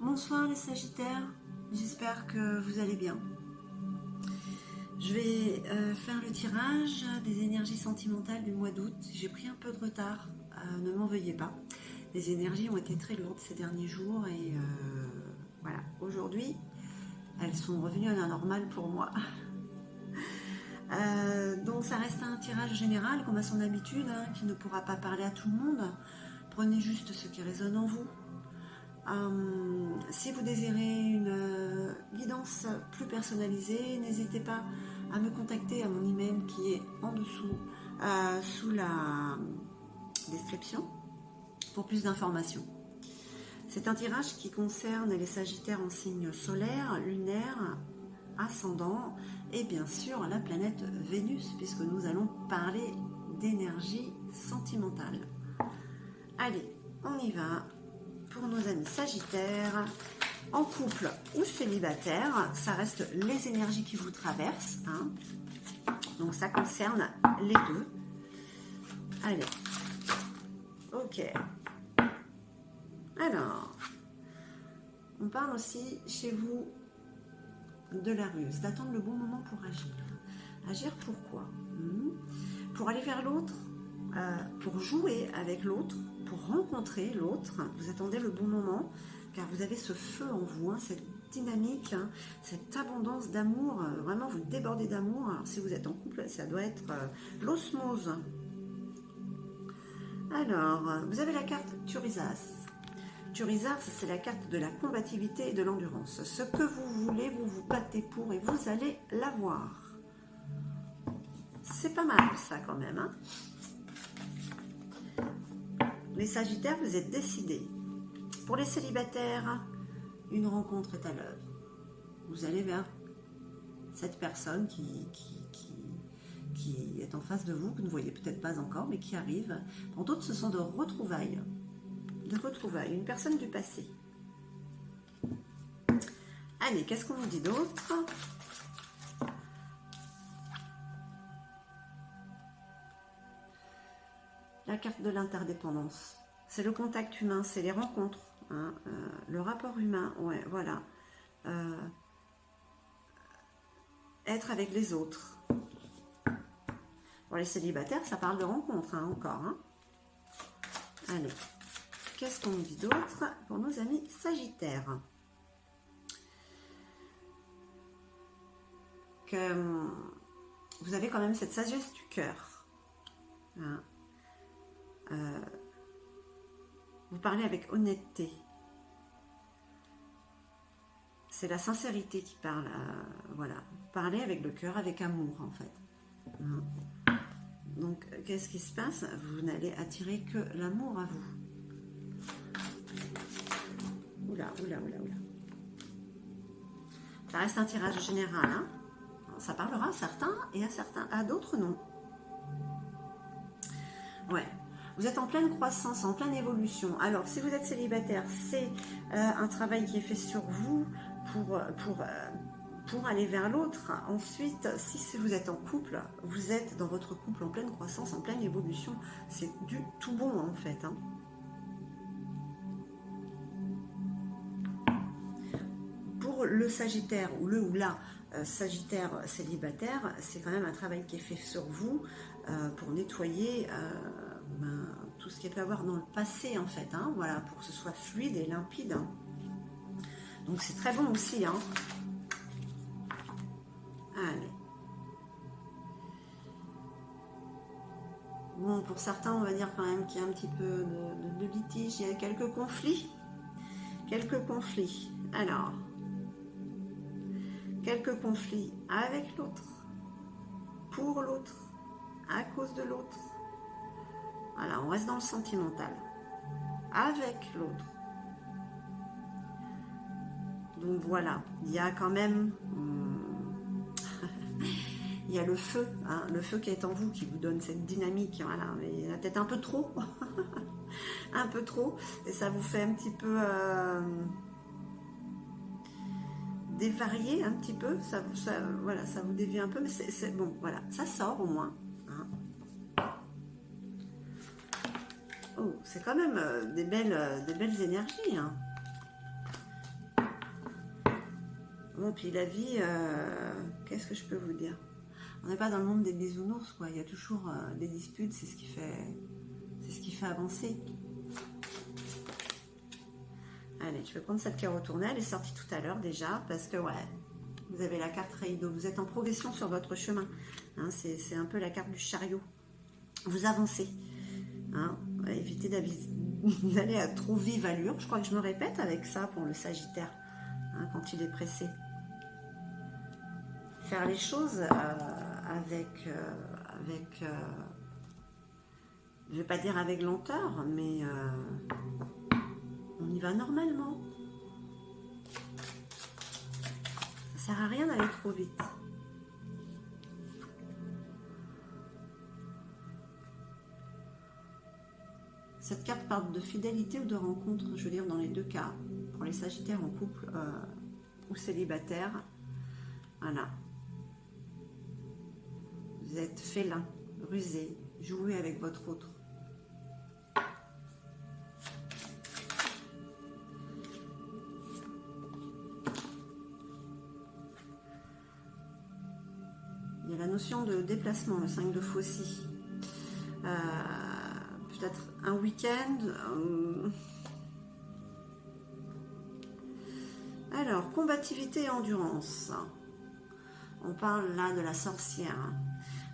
Bonsoir les Sagittaires, j'espère que vous allez bien. Je vais faire le tirage des énergies sentimentales du mois d'août. J'ai pris un peu de retard, ne m'en veuillez pas. Les énergies ont été très lourdes ces derniers jours et voilà, aujourd'hui elles sont revenues à la normale pour moi. Donc ça reste un tirage général comme à son habitude, qui ne pourra pas parler à tout le monde. Prenez juste ce qui résonne en vous. Si vous désirez une guidance plus personnalisée, n'hésitez pas à me contacter à mon email qui est en dessous, sous la description, pour plus d'informations. C'est un tirage qui concerne les Sagittaires en signe solaire, lunaire, ascendant et bien sûr la planète Vénus, puisque nous allons parler d'énergie sentimentale. Allez, on y va. Pour nos amis Sagittaires, en couple ou célibataire, ça reste les énergies qui vous traversent. Donc ça concerne les deux. Allez. Ok. Alors, on parle aussi chez vous de la ruse, d'attendre le bon moment pour agir. Agir pourquoi? Pour aller vers l'autre, pour jouer avec l'autre, pour rencontrer l'autre. Vous attendez le bon moment, car vous avez ce feu en vous, cette dynamique, cette abondance d'amour. Vraiment, vous débordez d'amour. Alors, si vous êtes en couple, ça doit être l'osmose. Alors, vous avez la carte Thurisas. Thurisas, c'est la carte de la combativité et de l'endurance. Ce que vous voulez, vous vous battez pour et vous allez l'avoir. C'est pas mal, ça, quand même. Les Sagittaires, vous êtes décidés. Pour les célibataires, une rencontre est à l'œuvre. Vous allez vers cette personne qui est en face de vous, que vous ne voyez peut-être pas encore, mais qui arrive. Pour d'autres, ce sont de retrouvailles. Une personne du passé. Allez, qu'est-ce qu'on vous dit d'autre? La carte de l'interdépendance. C'est le contact humain, c'est les rencontres, le rapport humain, ouais, voilà. Être avec les autres. Pour les célibataires, ça parle de rencontres, encore. Allez. Qu'est-ce qu'on dit d'autre pour nos amis Sagittaires? Que vous avez quand même cette sagesse du cœur. Vous parlez avec honnêteté. C'est la sincérité qui parle. Voilà. Vous parlez avec le cœur, avec amour, en fait. Donc, qu'est-ce qui se passe? Vous n'allez attirer que l'amour à vous. Oula. Ça reste un tirage général. Ça parlera à certains et à d'autres non. Ouais. Vous êtes en pleine croissance, en pleine évolution. Alors, si vous êtes célibataire, c'est un travail qui est fait sur vous pour aller vers l'autre. Ensuite, si vous êtes en couple, vous êtes dans votre couple en pleine croissance, en pleine évolution. C'est du tout bon, en fait. Pour le Sagittaire, ou le ou la Sagittaire célibataire, c'est quand même un travail qui est fait sur vous pour nettoyer tout ce qu'il y a pu avoir dans le passé, en fait. Voilà, pour que ce soit fluide et limpide. Donc, c'est très bon aussi. Allez. Bon, pour certains, on va dire quand même qu'il y a un petit peu de litige. Il y a quelques conflits. Alors, quelques conflits avec l'autre, pour l'autre, à cause de l'autre. Voilà, on reste dans le sentimental. Avec l'autre. Donc voilà, il y a quand même... il y a le feu qui est en vous, qui vous donne cette dynamique. Voilà, mais il y en a peut-être un peu trop. Un peu trop. Et ça vous fait un petit peu... dévarier un petit peu. Voilà, ça vous dévie un peu. Mais c'est bon, voilà. Ça sort au moins. Oh, c'est quand même des belles énergies. Bon, puis la vie, qu'est-ce que je peux vous dire? On n'est pas dans le monde des bisounours, quoi. Il y a toujours des disputes, c'est ce qui fait avancer. Allez, je vais prendre cette carte retournée. Elle est sortie tout à l'heure déjà, parce que, ouais, vous avez la carte Reido. Vous êtes en progression sur votre chemin. Hein, c'est un peu la carte du chariot. Vous avancez. Hein, évitez d'aller à trop vive allure. Je crois que je me répète avec ça pour le Sagittaire, hein, quand il est pressé. Faire les choses avec je vais pas dire avec lenteur, mais on y va normalement. Ça sert à rien d'aller trop vite. Cette carte parle de fidélité ou de rencontre, je veux dire dans les deux cas, pour les Sagittaires en couple ou célibataires. Voilà. Vous êtes félin, rusé, jouez avec votre autre. Il y a la notion de déplacement, le 5 de Faucille. Peut-être un week-end. Alors, combativité et endurance. On parle là de la sorcière.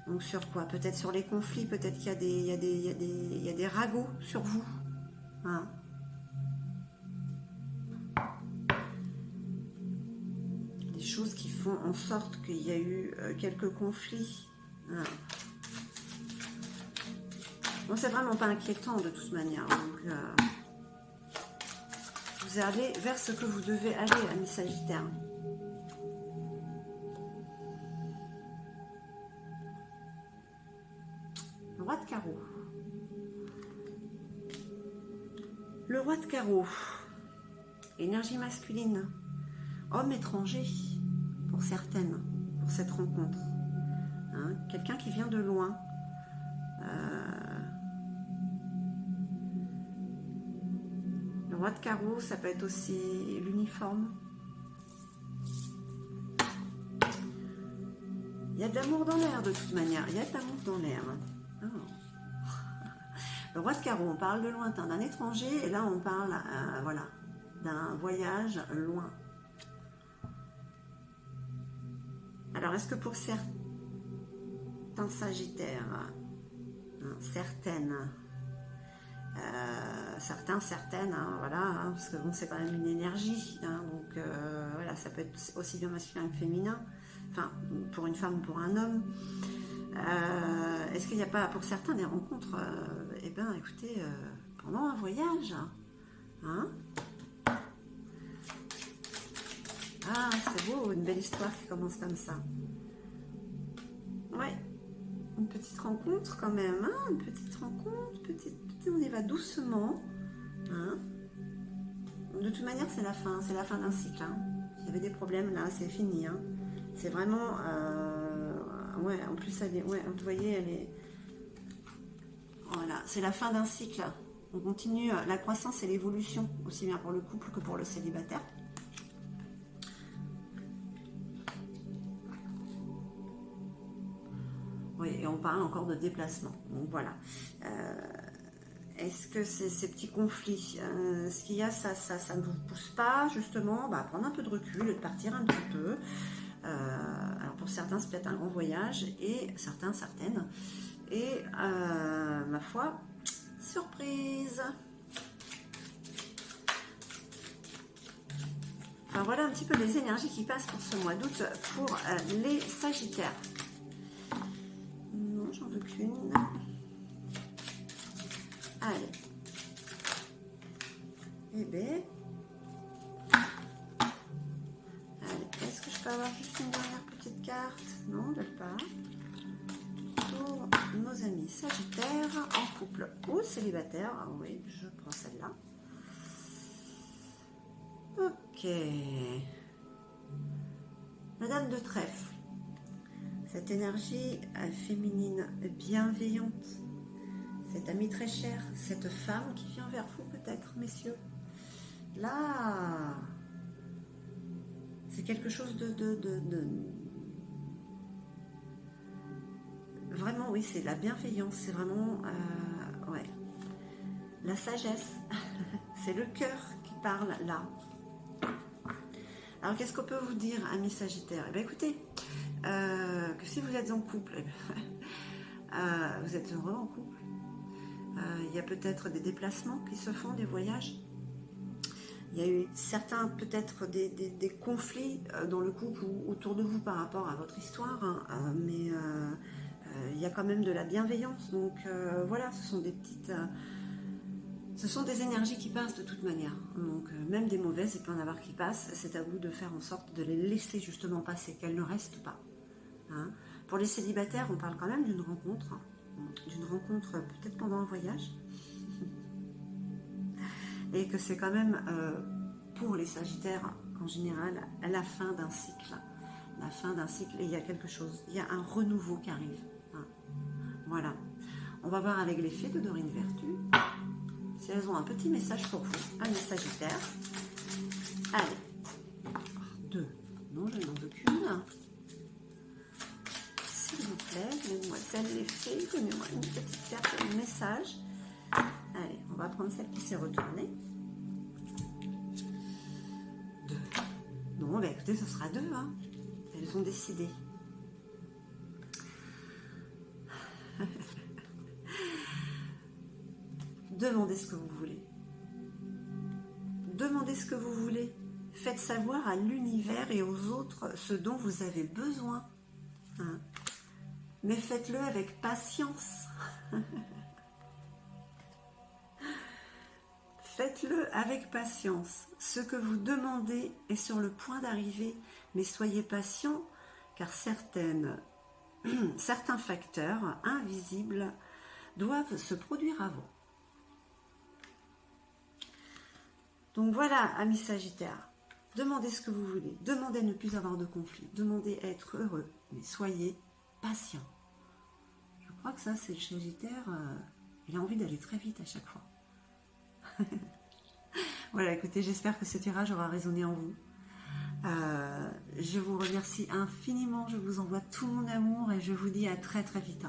Donc sur quoi? Peut-être sur les conflits, peut-être qu'il y a des ragots sur vous. Hein? Des choses qui font en sorte qu'il y a eu quelques conflits. Hein? Bon, c'est vraiment pas inquiétant de toute manière. Donc, vous allez vers ce que vous devez aller, amis Sagittaires. Le roi de carreau. Le roi de carreau. Énergie masculine. Homme étranger, pour certaines, pour cette rencontre. Hein, quelqu'un qui vient de loin. Le roi de carreau, ça peut être aussi l'uniforme. Il y a de l'amour dans l'air de toute manière. Il y a de l'amour dans l'air. Oh. Le roi de carreau, on parle de lointain, d'un étranger. Et là, on parle voilà, d'un voyage loin. Alors, est-ce que pour certains Sagittaires, certaines, hein, voilà, hein, parce que bon, c'est quand même une énergie, hein, donc voilà, ça peut être aussi bien masculin que féminin, enfin, pour une femme ou pour un homme. Est-ce qu'il n'y a pas pour certains des rencontres, eh bien, écoutez, pendant un voyage, hein? Ah, c'est beau, une belle histoire qui commence comme ça. Ouais, une petite rencontre quand même, hein, une petite rencontre, on y va doucement. Hein. De toute manière, c'est la fin d'un cycle. Hein. Il y avait des problèmes là, c'est fini. Hein. C'est vraiment, ouais, en plus, elle est, ouais, vous voyez, elle est, voilà, c'est la fin d'un cycle. On continue la croissance et l'évolution, aussi bien pour le couple que pour le célibataire. Oui, et on parle encore de déplacement. Donc voilà. Est-ce que ces petits conflits, ce qu'il y a, ça ne vous pousse pas justement à prendre un peu de recul et de partir un petit peu. Alors pour certains, c'est peut-être un grand voyage, et certaines. Et ma foi, surprise. Enfin voilà un petit peu les énergies qui passent pour ce mois d'août pour les Sagittaires. Non, j'en veux qu'une. Allez. Eh bien. Allez, est-ce que je peux avoir juste une dernière petite carte? Non, de pas. Pour nos amis Sagittaires, en couple ou célibataire. Ah oui, je prends celle-là. Ok. La dame de trèfle. Cette énergie féminine bienveillante. Cet ami très cher, cette femme qui vient vers vous peut-être, messieurs. Là, C'est quelque chose Vraiment, oui, c'est la bienveillance, c'est vraiment... ouais. La sagesse, c'est le cœur qui parle là. Alors, qu'est-ce qu'on peut vous dire, amis Sagittaires? Eh bien, écoutez, que si vous êtes en couple, vous êtes heureux en couple. Il y a peut-être des déplacements qui se font, des voyages. Il y a eu certains, peut-être, des conflits dans le couple ou autour de vous par rapport à votre histoire, hein, mais il y a quand même de la bienveillance. Donc, voilà, ce sont des petites... ce sont des énergies qui passent de toute manière. Donc, même des mauvaises, il peut en avoir qui passent. C'est à vous de faire en sorte de les laisser justement passer, qu'elles ne restent pas. Hein. Pour les célibataires, on parle quand même d'une rencontre peut-être pendant un voyage. Et que c'est quand même, pour les Sagittaires, en général, la fin d'un cycle. La fin d'un cycle, et il y a quelque chose, il y a un renouveau qui arrive. Hein. Voilà. On va voir avec les fées de Dorine Vertu si elles ont un petit message pour vous, amis Sagittaires. Allez. 2. Non, je n'en veux qu'une. S'il vous plaît, mesdemoiselles les fées, donnez-moi une petite carte, un message. Allez, on va prendre celle qui s'est retournée. 2. Non, bah écoutez, ce sera 2. Hein. Elles ont décidé. Demandez ce que vous voulez. Demandez ce que vous voulez. Faites savoir à l'univers et aux autres ce dont vous avez besoin. Hein. Mais faites-le avec patience. Faites-le avec patience. Ce que vous demandez est sur le point d'arriver, mais soyez patient, car certains facteurs invisibles doivent se produire avant. Donc voilà, amis Sagittaires, demandez ce que vous voulez, demandez à ne plus avoir de conflit, demandez à être heureux, mais soyez patient. Je crois que ça, c'est le Sagittaire, il a envie d'aller très vite à chaque fois. Voilà, écoutez, j'espère que ce tirage aura résonné en vous. Je vous remercie infiniment, je vous envoie tout mon amour et je vous dis à très très vite.